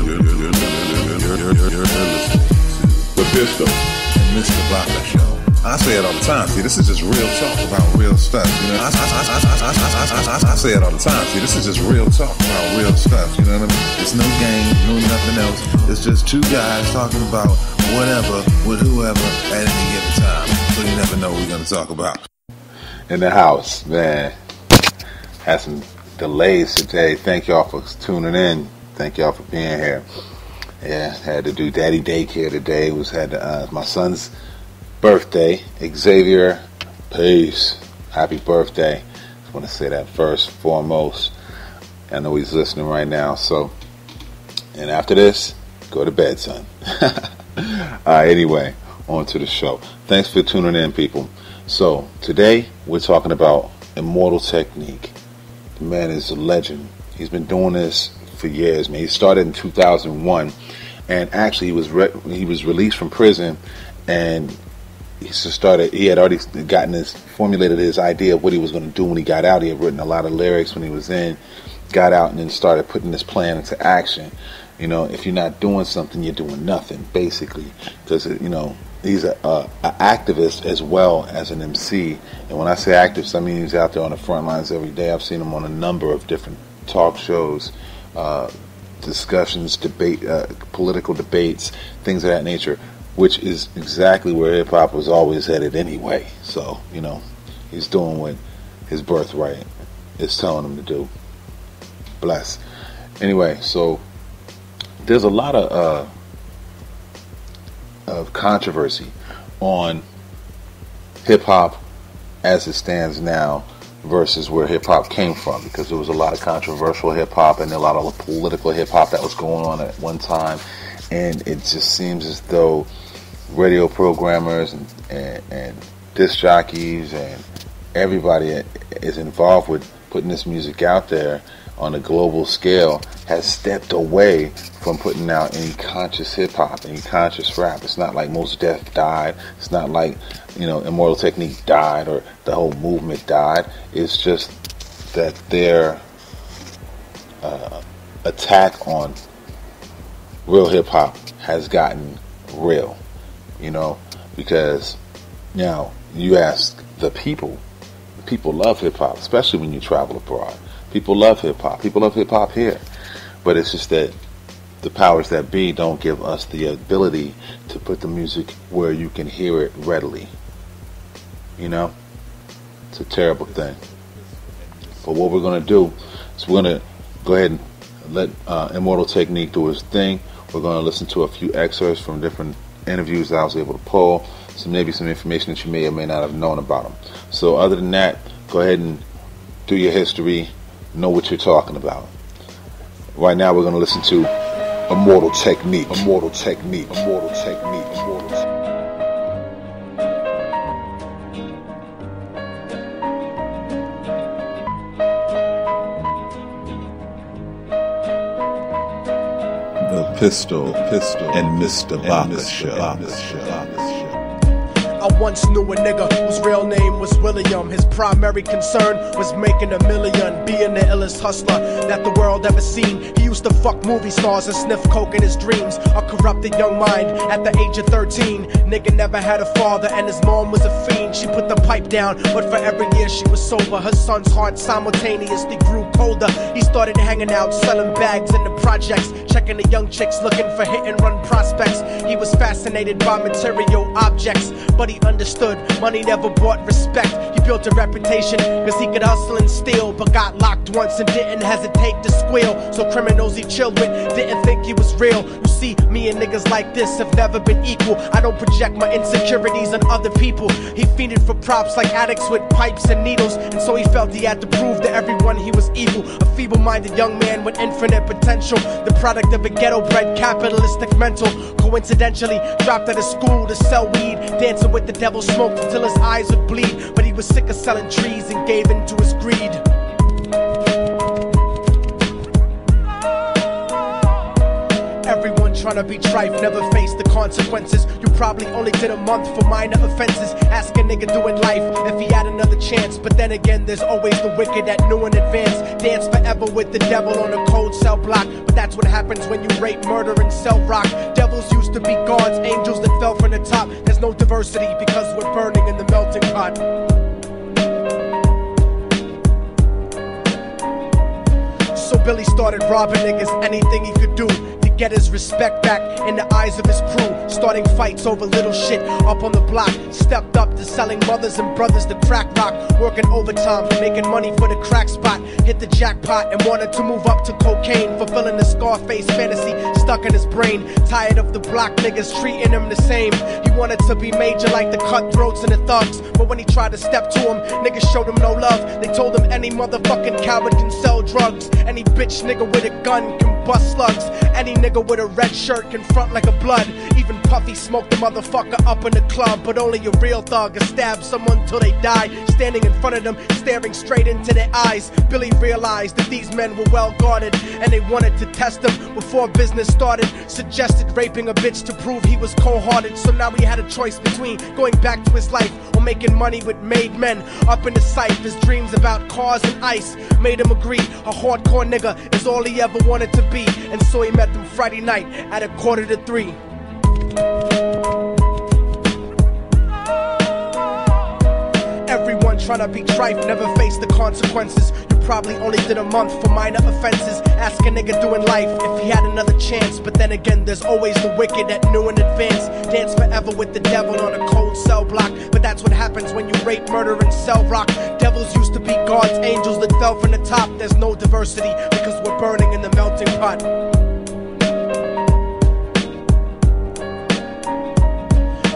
The Pistol and Mr. Baka Show. I say it all the time. See, this is just real talk about real stuff. You know, I say it all the time. See, this is just real talk about real stuff. You know what I mean? It's no game, no nothing else. It's just two guys talking about whatever with whoever at any given time. So you never know what we're gonna talk about. In the house, man. Had some delays today. Thank y'all for tuning in. Thank y'all for being here. Yeah, had to do daddy daycare today. It was my son's birthday. Xavier, peace. Happy birthday. I want to say that first, foremost. I know he's listening right now. So, and after this, go to bed, son. Anyway, on to the show. Thanks for tuning in, people. So, today we're talking about Immortal Technique. The man is a legend. He's been doing this for years, man. He started in 2001, and actually he was released from prison, and he had already formulated his idea of what he was going to do when he got out. He had written a lot of lyrics when he was in, got out, and then started putting this plan into action. You know, if you're not doing something, you're doing nothing, basically, because he's an activist as well as an MC. And when I say activist, I mean he's out there on the front lines every day. I've seen him on a number of different talk shows, discussions, political debates, things of that nature, which is exactly where hip-hop was always headed anyway. So, he's doing what his birthright is telling him to do. Bless. Anyway, so there's a lot of controversy on hip-hop as it stands now versus where hip-hop came from, because there was a lot of controversial hip-hop and a lot of political hip-hop that was going on at one time, and it just seems as though radio programmers and disc jockeys and everybody is involved with putting this music out there on a global scale has stepped away from putting out any conscious hip-hop, any conscious rap. It's not like Mos Def died. It's not like, Immortal Technique died or the whole movement died. It's just that their attack on real hip-hop has gotten real, because now you ask the people love hip-hop, especially when you travel abroad. People love hip-hop. People love hip-hop here. But it's just that the powers that be don't give us the ability to put the music where you can hear it readily. It's a terrible thing. But what we're going to do is we're going to go ahead and let Immortal Technique do his thing. We're going to listen to a few excerpts from different interviews that I was able to pull. Maybe some information that you may or may not have known about him. So other than that, go ahead and do your history. Know what you're talking about. Right now we're going to listen to Immortal Technique. Immortal Technique. Immortal Technique. Immortal Technique. The Pistol and Mr. Baka Show. I once knew a nigga whose real name was William. His primary concern was making $1 million, being the illest hustler that the world ever seen. He used to fuck movie stars and sniff coke in his dreams. A corrupted young mind at the age of 13. Nigga never had a father and his mom was a fiend. She put the pipe down, but for every year she was sober, her son's heart simultaneously grew colder. He started hanging out, selling bags in the projects, checking the young chicks looking for hit and run prospects. He was fascinated by material objects, but he understood money never bought respect. He built a reputation cause he could hustle and steal, but got locked once and didn't hesitate to squeal. So criminals he chilled with didn't think he was real. You see, me and niggas like this have never been equal. I don't project my insecurities on other people. He fiended for props like addicts with pipes and needles, and so he felt he had to prove to everyone he was evil. A feeble-minded young man with infinite potential, the product of a ghetto-bred capitalistic mental. Coincidentally, dropped out of school to sell weed, dancing with the devil, smoked until his eyes would bleed. But he was sick of selling trees and gave in to his greed. Everyone trying to be trife, never face the consequences. You probably only did a month for minor offenses. Ask a nigga doing life if he had another chance. But then again, there's always the wicked that knew in advance. Dance forever with the devil on a cold cell block. But that's what happens when you rape, murder, and sell rock. Devils used to be gods, angels that fell from the top. There's no diversity because we're burning in the melting pot. So Billy started robbing niggas, anything he could do to get his respect back in the eyes of his crew. Starting fights over little shit up on the block. Stepped up to selling mothers and brothers the crack rock. Working overtime, making money for the crack spot. Hit the jackpot and wanted to move up to cocaine. Fulfilling the Scarface fantasy stuck in his brain. Tired of the block niggas treating him the same. He wanted to be major like the cutthroats and the thugs. But when he tried to step to him, niggas showed him no love. They told him any motherfucking coward can sell drugs. Any bitch nigga with a gun can bust slugs. Any nigga with a red shirt can front like a blood. Even Puffy smoked the motherfucker up in the club. But only a real thug can stab someone till they die. Standing in front of them, staring straight into their eyes. Billy realized that these men were well guarded, and they wanted to test him before business started. Suggested raping a bitch to prove he was cold-hearted. So now he had a choice between going back to his life or making money with made men. Up in the sight, his dreams about cars and ice made him agree a hardcore nigga is all he ever wanted to be. And so he met them Friday night at 2:45. Everyone trying to be trife, never face the consequences. You probably only did a month for minor offenses. Ask a nigga doing life if he had another chance. But then again, there's always the wicked that knew in advance. Dance forever with the devil on a cold cell block. But that's what happens when you rape, murder, and sell rock. Devils used to be gods, angels that fell from the top. There's no diversity because we're burning in the melting pot.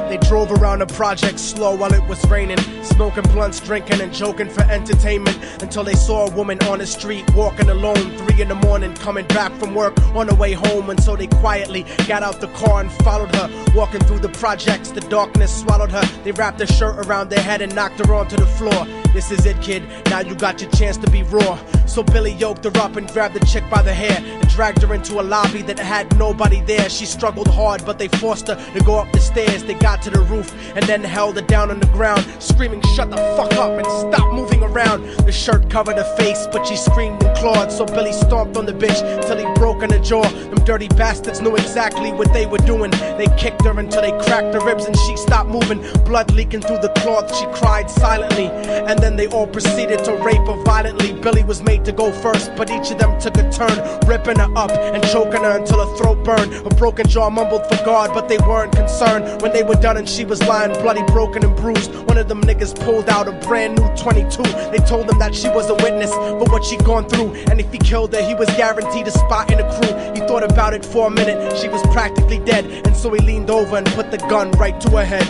They drove around the project slow while it was raining, smoking blunts, drinking and joking for entertainment, until they saw a woman on the street walking alone, 3 in the morning, coming back from work on her way home. And so they quietly got out the car and followed her, walking through the projects. The darkness swallowed her. They wrapped her shirt around their head and knocked her onto the floor. This is it, kid, now you got your chance to be raw. So Billy yoked her up and grabbed the chick by the hair and dragged her into a lobby that had nobody there. She struggled hard, but they forced her to go up the stairs. They got to the roof and then held her down on the ground, screaming, "Shut the fuck up and stop moving around." The shirt covered her face, but she screamed and clawed. So Billy stomped on the bitch till he broke in her jaw. Them dirty bastards knew exactly what they were doing. They kicked her until they cracked her ribs and she stopped moving. Blood leaking through the cloth, she cried silently. And then they all proceeded to rape her violently. Billy was made to go first, but each of them took a turn, ripping her up and choking her until her throat burned. Her broken jaw mumbled for God, but they weren't concerned. When they were done and she was lying bloody, broken and bruised, one of them niggas pulled out a brand new 22. They told him that she was a witness for what she'd gone through, and if he killed her, he was guaranteed a spot in the crew. He thought about it for a minute, she was practically dead, and so he leaned over and put the gun right to her head.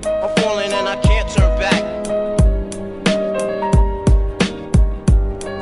I'm falling and I can't turn back.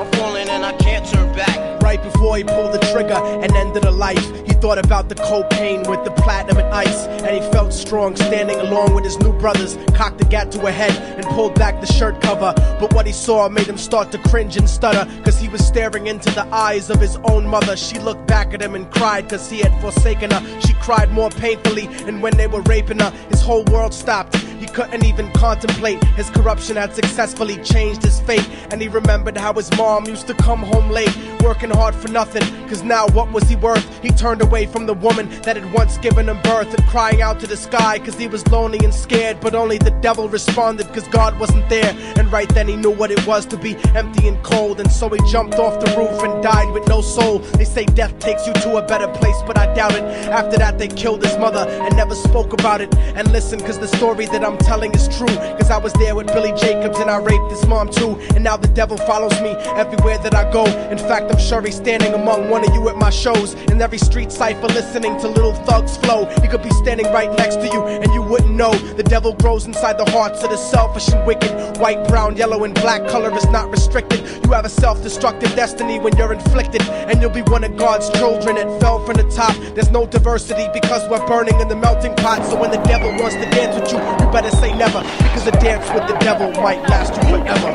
I'm falling and I can't turn back. Right before he pulled the trigger and ended her life, he thought about the cocaine with the platinum and ice, and he felt strong standing along with his new brothers. Cocked the gat to her head and pulled back the shirt cover, but what he saw made him start to cringe and stutter, cause he was staring into the eyes of his own mother. She looked back at him and cried cause he had forsaken her. She cried more painfully, and when they were raping her, his whole world stopped. He couldn't even contemplate. His corruption had successfully changed his fate, and he remembered how his mom used to come home late, working hard for nothing, cause now what was he worth? He turned away from the woman that had once given him birth, and crying out to the sky cause he was lonely and scared, but only the devil responded cause God wasn't there. And right then he knew what it was to be empty and cold, and so he jumped off the roof and died with no soul. They say death takes you to a better place, but I doubt it. After that they killed his mother and never spoke about it. And listen, cause the story that I'm telling is true, cause I was there with Billy Jacobs and I raped his mom too. And now the devil follows me everywhere that I go. In fact, I'm sure he's standing among one of you at my shows, in every street cipher listening to little thugs flow. He could be standing right next to you and you wouldn't know. The devil grows inside the hearts of the selfish and wicked. White, brown, yellow and black color is not restricted. You have a self-destructive destiny when you're inflicted, and you'll be one of God's children that fell from the top. There's no diversity because we're burning in the melting pot. So when the devil wants to dance with you, you better say never, because a dance with the devil might last you forever.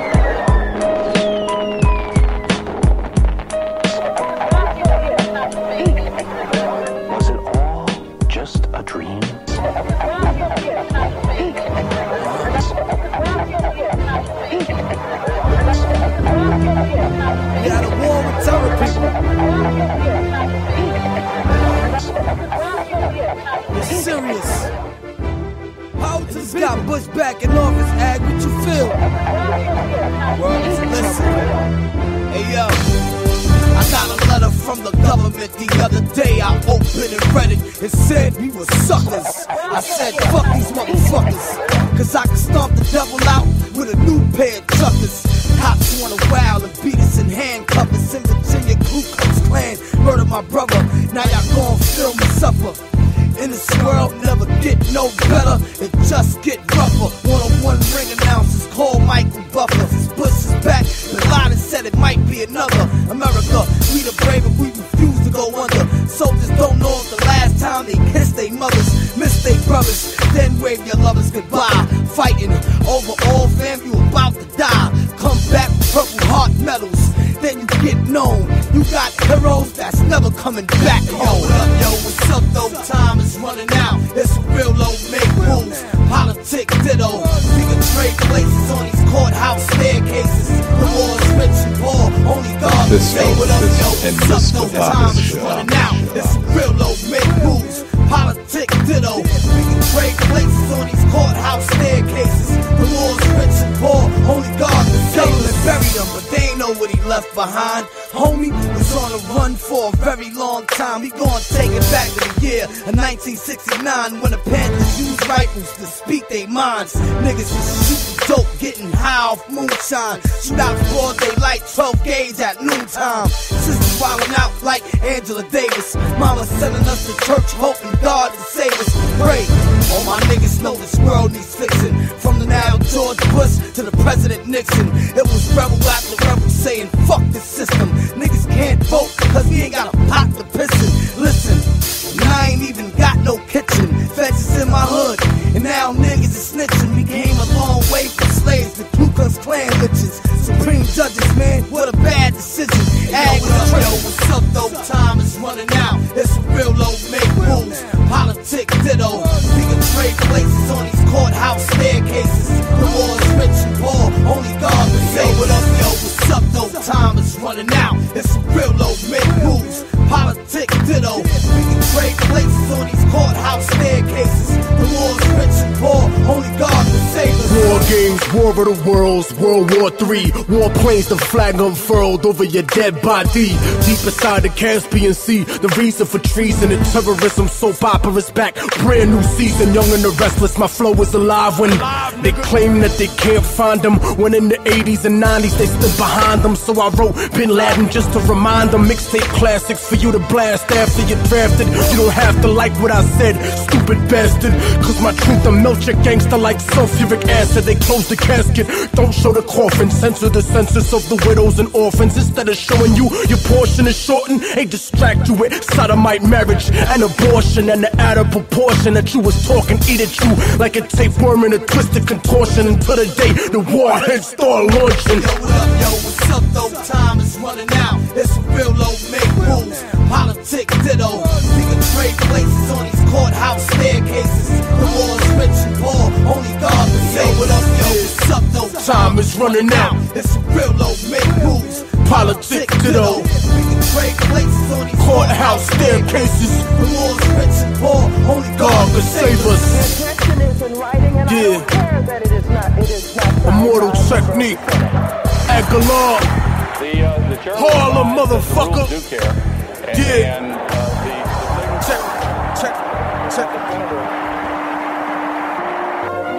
You're serious. How just got Bush back in office, Ag? What you feel? Well, listen. Hey, yo. I got a letter from the government the other day. I opened and read it. It said we were suckers. I said, fuck these motherfuckers. Cause I can stomp the devil out with a new pair of chuckers. Cops wanna wow and beat us in handcuffs. In Virginia, Ku Klux Klan murder my brother. Now y'all gon' feel me suffer. In this world, never get no better. It just get rougher. One-on-one ring announcers call Michael Buffer. His Bush is back. The line said it might be another America. We the brave, but we refuse to go under. Soldiers don't know if the last time they kissed their mothers, missed their brothers, then wave your lovers goodbye. Fighting over all fam, you about to die. Come back with purple heart medals, then you get known. You got heroes that's never coming back home. Yo, what up, yo, what's up though? Time is running out. It's a real low make moves. Politics ditto. We can trade places on these courthouse staircases. The war's rich and poor, only God can say what up, yo, what's up though? Time is running out. It's a real low make moves. Politics ditto. We can trade places on these courthouse staircases. The war's rich and poor, only God can say. Government buried him, but they ain't know what he left behind. Homie was on a run for a very long time. We gon' take it back to the year of 1969 when the Panthers used rifles to speak their minds. Niggas was shooting dope, getting high off moonshine. Shoot out broad daylight, 12 gauge at noontime. Sisters wildin' out like Angela Davis. Mama sending us to church, hoping God to save us. Pray. All my niggas know this world needs fixing. From the now George Bush to the President Nixon. It was rebel after rebel saying fuck this system. Niggas can't vote cause we ain't got a pot to piss in. Listen, and I ain't even got no kitchen. Feds is in my hood, and now niggas is snitching. We came a long way from slaves to Ku Klux Klan bitches. Supreme judges, man, what a bad decision. Ag is yo, what's up though? Time is running out. It's a real low make moves. Politics ditto. We can trade places on these courthouse staircases. The war's rich and poor, only God can say what up, yo, what's up though? Time is running out. It's a real low make moves. Politics ditto. We can trade places on these courthouse staircases. The war's rich and poor, only God can save us. War games, war of the worlds, World War III. War planes, the flag unfurled over your dead body. Deep inside the Caspian Sea, the reason for treason and terrorism. Soap operas back, brand new season. Young and the restless, my flow is alive when they claim that they can't find them. When in the 80s and 90s they stood behind them. So I wrote Bin Laden just to remind them. Mixtape classics for you to blast after you're drafted. You don't have to like what I said, stupid bastard. Cause my truth will melt your gangster like sulfuric acid. They close the casket, don't show the coffin. Censor the census of the widows and orphans. Instead of showing you your portion is shortened, they distract you with sodomite marriage and abortion. And the out of proportion that you was talking, eat at you like a tapeworm in a twisted contortion. Until the day the warheads start launching. Yo, what up, yo, what's up though? Time is running out. It's a real low make moves. Politics ditto. We can trade places on these courthouse staircases. The war's rich and poor, only God can say what up, yo, what's up though? Time is running out. It's a real low make moves. Politics ditto. We can trade places on these Courthouse staircases. The war's rich and poor, only God can save us. Yeah. Immortal Technique. Aguilar. Harlem, motherfucker. Yeah. Check.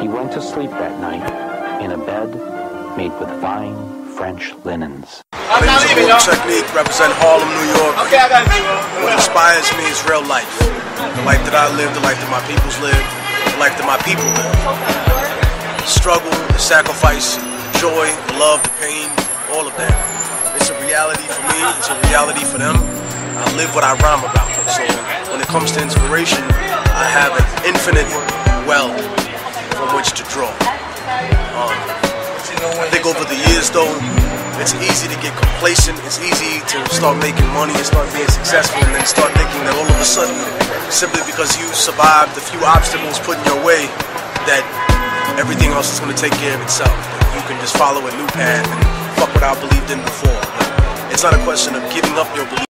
He went to sleep that night in a bed made with fine French linens. My name is Immortal Technique, represent Harlem, New York. What inspires me is real life. The life that I live, the life that my peoples live, the life that my people live. The struggle, the sacrifice, the joy, the love, the pain, all of that. It's a reality for me, it's a reality for them. I live what I rhyme about. So when it comes to inspiration, I have an infinite well from which to draw. I think over the years though, it's easy to get complacent, it's easy to start making money and start being successful and then start thinking that all of a sudden, simply because you survived a few obstacles put in your way, that everything else is going to take care of itself. You can just follow a new path and fuck what I believed in before. It's not a question of giving up your belief.